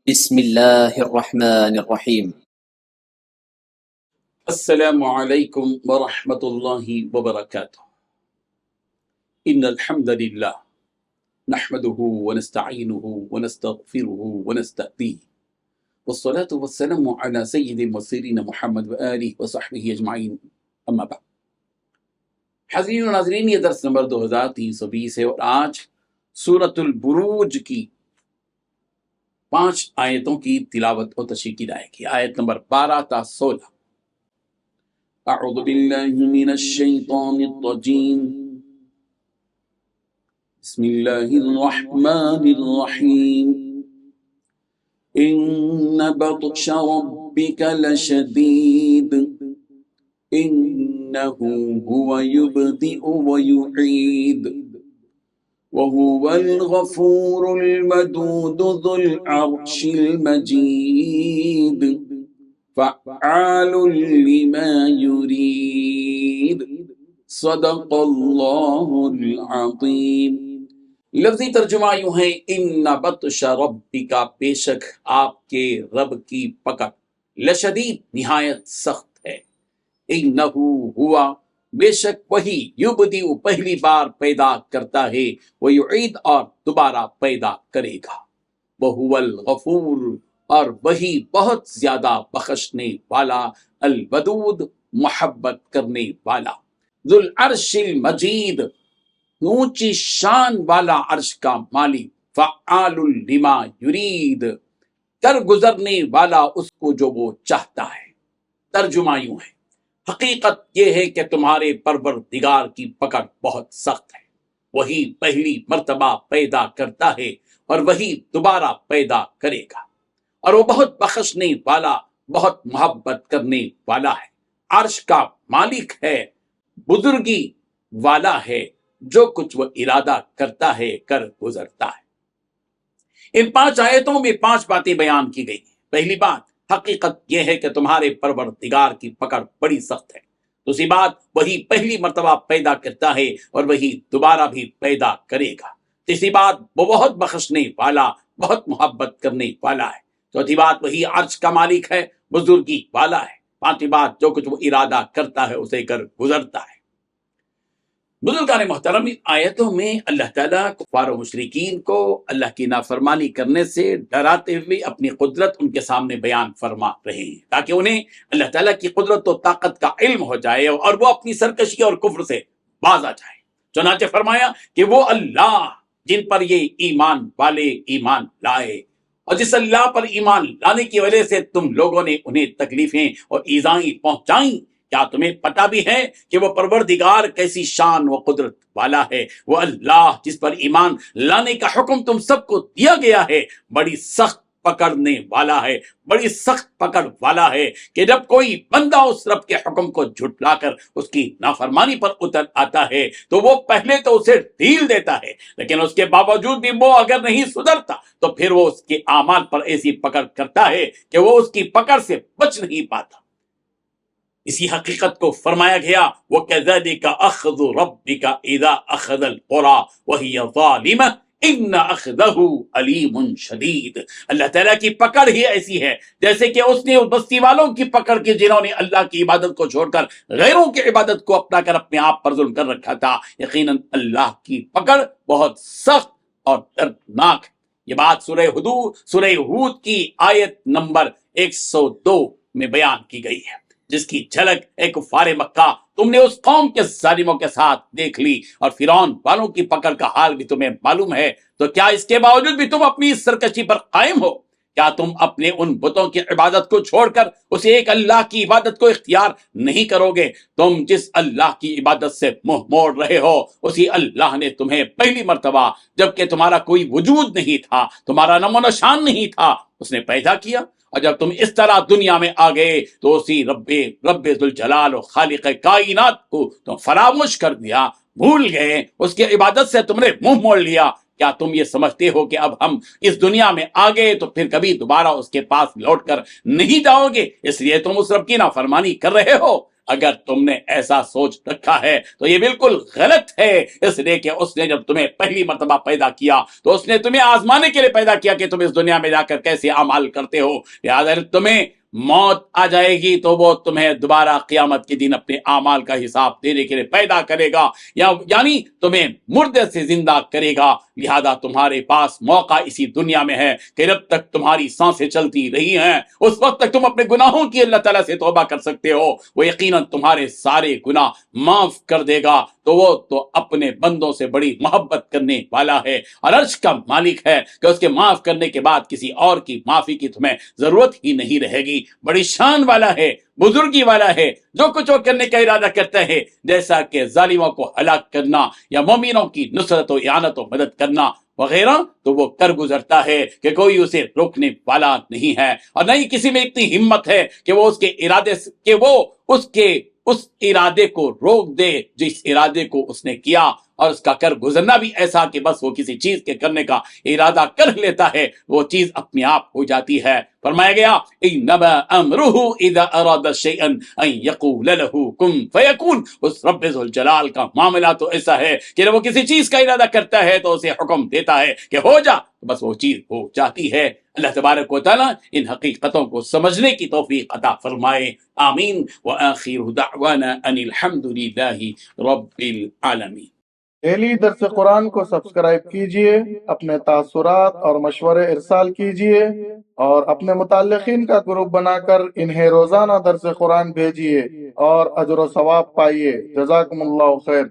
بسم الله الرحمن الرحيم. السلام عليكم ورحمة الله وبركاته. إن الحمد لله نحمده ونستعينه ونستغفره ونستهديه، والصلاة والسلام على سيد المرسلين محمد وآله وصحبه أجمعين، أما بعد. حاضرین و ناظرین، یہ درس نمبر 2320 ہے اور آج سورۃ البروج کی 5 آیتوں کی تلاوت و تشریح کی جائے گی۔ آیت نمبر 12 تا 16۔ اعوذ باللہ من الشیطان الرجیم، بسم اللہ الرحمن الرحیم، ان بطش ربک لشدید انہ هو یبدئ ویعید وهو الغفور الودود ذو العرش المجید فعال لما يريد صدق اللہ العظیم۔ لفظی ترجمہ یوں ہے، ان بطش ربک، بے شک آپ کے رب کی پکڑ، لشدید نہایت سخت ہے، انہ ہوا، بے شک وہی، یبدئ پہلی بار پیدا کرتا ہے، ویعید اور دوبارہ پیدا کرے گا، وہو الغفور، اور وہی بہت زیادہ بخشنے والا، الودود محبت کرنے والا، ذو العرش المجید، اونچی شان والا عرش کا مالک، فعال لما یرید، کر گزرنے والا اس کو جو وہ چاہتا ہے۔ ترجمہ یوں ہے، حقیقت یہ ہے کہ تمہارے پروردگار کی پکڑ بہت سخت ہے، وہی پہلی مرتبہ پیدا کرتا ہے اور وہی دوبارہ پیدا کرے گا، اور وہ بہت بخشنے والا، بہت محبت کرنے والا ہے، عرش کا مالک ہے، بزرگی والا ہے، جو کچھ وہ ارادہ کرتا ہے کر گزرتا ہے۔ ان 5 آیتوں میں 5 باتیں بیان کی گئی ہیں۔ پہلی بات، حقیقت یہ ہے کہ تمہارے پروردگار کی پکڑ بڑی سخت ہے۔ دوسری بات، وہی پہلی مرتبہ پیدا کرتا ہے اور وہی دوبارہ بھی پیدا کرے گا۔ تیسری بات، وہ بہت بخشنے والا، بہت محبت کرنے والا ہے۔ چوتھی بات، وہی عرش کا مالک ہے، بزرگی والا ہے۔ پانچویں بات، جو کچھ وہ ارادہ کرتا ہے اسے کر گزرتا ہے۔ بزرگان محترم، ان آیتوں میں اللہ تعالیٰ کفار و مشرکین کو اللہ کی نافرمانی کرنے سے ڈراتے ہوئے اپنی قدرت ان کے سامنے بیان فرما رہے ہیں، تاکہ انہیں اللہ تعالیٰ کی قدرت و طاقت کا علم ہو جائے اور وہ اپنی سرکشی اور کفر سے باز آ جائے۔ چنانچہ فرمایا کہ وہ اللہ جن پر یہ ایمان والے ایمان لائے، اور جس اللہ پر ایمان لانے کی وجہ سے تم لوگوں نے انہیں تکلیفیں اور ایذائیں پہنچائیں، کیا تمہیں پتہ بھی ہے کہ وہ پروردگار کیسی شان و قدرت والا ہے؟ وہ اللہ جس پر ایمان لانے کا حکم تم سب کو دیا گیا ہے، بڑی سخت پکڑنے والا ہے، بڑی سخت پکڑ والا ہے، کہ جب کوئی بندہ اس رب کے حکم کو جھٹلا کر اس کی نافرمانی پر اتر آتا ہے تو وہ پہلے تو اسے ڈھیل دیتا ہے، لیکن اس کے باوجود بھی وہ اگر نہیں سدھرتا تو پھر وہ اس کے اعمال پر ایسی پکڑ کرتا ہے کہ وہ اس کی پکڑ سے بچ نہیں پاتا۔ اسی حقیقت کو فرمایا گیا، وَكَذَلِكَ أَخْذُ رَبِّكَ إِذَا أَخَذَ الْقُرَىٰ وَهِيَ ظَالِمَةٌ إِنَّ أَخْذَهُ أَلِيمٌ شَدِيدٌ۔ اللہ تعالیٰ کی پکڑ ہی ایسی ہے جیسے کہ اس نے اس بستی والوں کی پکڑ کی جنہوں نے اللہ کی عبادت کو چھوڑ کر غیروں کی عبادت کو اپنا کر اپنے آپ پر ظلم کر رکھا تھا۔ یقیناً اللہ کی پکڑ بہت سخت اور دردناک ہے۔ یہ بات سورہ ہود کی آیت نمبر 102 میں بیان کی گئی ہے، جس کی جھلک ایک کفار مکہ تم نے اس قوم کے ظالموں کے ساتھ دیکھ لی، اور فرعون والوں کی پکڑ کا حال بھی تمہیں معلوم ہے۔ تو کیا اس کے باوجود بھی تم اپنی اس سرکشی پر قائم ہو؟ کیا تم اپنے ان بتوں کی عبادت کو چھوڑ کر اسے ایک اللہ کی عبادت کو اختیار نہیں کرو گے؟ تم جس اللہ کی عبادت سے منہ موڑ رہے ہو، اسی اللہ نے تمہیں پہلی مرتبہ جبکہ تمہارا کوئی وجود نہیں تھا، تمہارا نام و نشان نہیں تھا، اس نے پیدا کیا، اور جب تم اس طرح دنیا میں آ گئے تو اسی رب ذوالجلال و خالق کائنات کو تم فراموش کر دیا، بھول گئے، اس کی عبادت سے تم نے منہ موڑ لیا۔ کیا تم یہ سمجھتے ہو کہ اب ہم اس دنیا میں آ گئے تو پھر کبھی دوبارہ اس کے پاس لوٹ کر نہیں جاؤ گے، اس لیے تم اس رب کی نافرمانی کر رہے ہو؟ اگر تم نے ایسا سوچ رکھا ہے تو یہ بالکل غلط ہے، اس لیے کہ اس نے جب تمہیں پہلی مرتبہ پیدا کیا تو اس نے تمہیں آزمانے کے لیے پیدا کیا کہ تم اس دنیا میں جا کر کیسے اعمال کرتے ہو، لہٰذا تمہیں موت آ جائے گی تو وہ تمہیں دوبارہ قیامت کے دن اپنے اعمال کا حساب دینے کے لیے پیدا کرے گا، یعنی تمہیں مردے سے زندہ کرے گا، لہذا تمہارے پاس موقع اسی دنیا میں ہے کہ جب تک تمہاری سانسیں چلتی رہی ہیں اس وقت تک تم اپنے گناہوں کی اللہ تعالیٰ سے توبہ کر سکتے ہو، وہ یقیناً تمہارے سارے گناہ معاف کر دے گا، تو وہ تو اپنے بندوں سے بڑی محبت کرنے والا ہے اور عرش کا مالک ہے کہ اس کے معاف کرنے کے بعد کسی اور کی معافی کی تمہیں ضرورت ہی نہیں رہے گی، بڑی شان والا ہے، بزرگی والا ہے، جو کچھ وہ کرنے کا ارادہ کرتا ہے جیسا کہ ظالموں کو ہلاک کرنا یا مومنوں کی نصرت و اعانت و مدد کرنا وغیرہ، تو وہ کر گزرتا ہے کہ کوئی اسے روکنے والا نہیں ہے، اور نہ ہی کسی میں اتنی ہمت ہے کہ وہ اس کے ارادے کہ وہ اس ارادے کو روک دے جس ارادے کو اس نے کیا، اور اس کا کر گزرنا بھی ایسا کہ بس وہ کسی چیز کے کرنے کا ارادہ کر لیتا ہے وہ چیز اپنے آپ ہو جاتی ہے۔ فرمایا گیا انما امرہ اذا اراد شیئا ان یقول له کن فیکون، اس رب ذوالجلال کا معاملہ تو ایسا ہے کہ جب وہ کسی چیز کا ارادہ کرتا ہے تو اسے حکم دیتا ہے کہ ہو جا، بس وہ چیز ہو جاتی ہے۔ اللہ تبارک و تعالیٰ ان حقیقتوں کو سمجھنے کی توفیق عطا فرمائے، آمین۔ وآخر دعوانا ان الحمد للہ رب العالمین۔ ڈیلی درس قرآن کو سبسکرائب کیجئے، اپنے تاثرات اور مشورے ارسال کیجئے اور اپنے متعلقین کا گروپ بنا کر انہیں روزانہ درس قرآن بھیجئے اور اجر و ثواب پائیے۔ جزاکم اللہ خیر۔